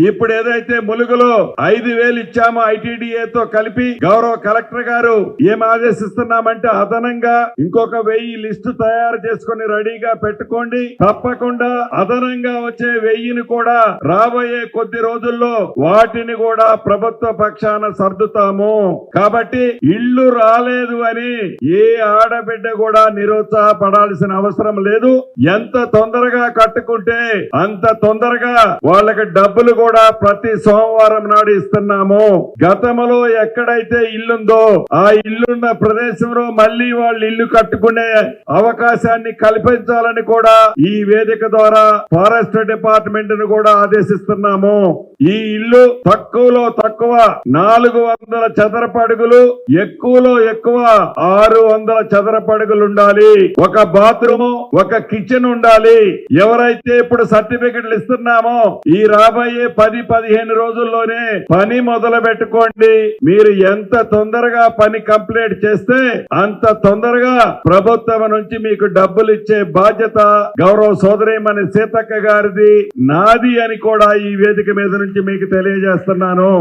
ఇప్పుడు ఏదైతే ములుగులో 5,000 ఇచ్చామో ఐటీడీఏతో కలిపి గౌరవ కలెక్టర్ గారు ఏం ఆదేశిస్తున్నామంటే అదనంగా ఇంకొక 1000 లిస్టు తయారు చేసుకుని రెడీగా పెట్టుకోండి. తప్పకుండా అదనంగా వచ్చే 1000ని కూడా రాబోయే కొద్ది రోజుల్లో వాటిని కూడా ప్రభుత్వ పక్షాన సర్దుతాము. కాబట్టి ఇల్లు రాలేదు అని ఏ ఆడబిడ్డ కూడా నిరుత్సాహపడాల్సిన అవసరం లేదు. ఎంత తొందరగా కట్టుకుంటే అంత తొందరగా వాళ్ళకి డబ్బులు కూడా ప్రతి సోమవారం నాడు ఇస్తున్నాము. గతంలో ఎక్కడైతే ఇల్లుందో ఆ ఇల్లున్న ప్రదేశంలో మళ్ళీ వాళ్ళు ఇల్లు కట్టుకునే అవకాశాన్ని కల్పించాలని కూడా ఈ వేదిక ద్వారా ఫారెస్ట్ డిపార్ట్మెంట్ ను కూడా ఆదేశిస్తున్నాము. ఈ ఇల్లు తక్కువలో తక్కువ 400 చదరపు అడుగులు, ఎక్కువలో ఎక్కువ 600 చదరపు అడుగులు ఉండాలి. ఒక బాత్రూమ్, ఒక కిచెన్ ఉండాలి. ఎవరైతే ఇప్పుడు సర్టిఫికెట్లు ఇస్తున్నామో ఈ రాబోయే 10-15 రోజుల్లోనే పని మొదలు పెట్టుకోండి. మీరు ఎంత తొందరగా పని కంప్లీట్ చేస్తే అంత తొందరగా ప్రభుత్వం నుంచి మీకు డబ్బులు ఇచ్చే బాధ్యత గౌరవ సోదరీమణి సీతక్క గారిది, నాది అని కూడా ఈ వేదిక మీద నుంచి మీకు తెలియజేస్తున్నాను.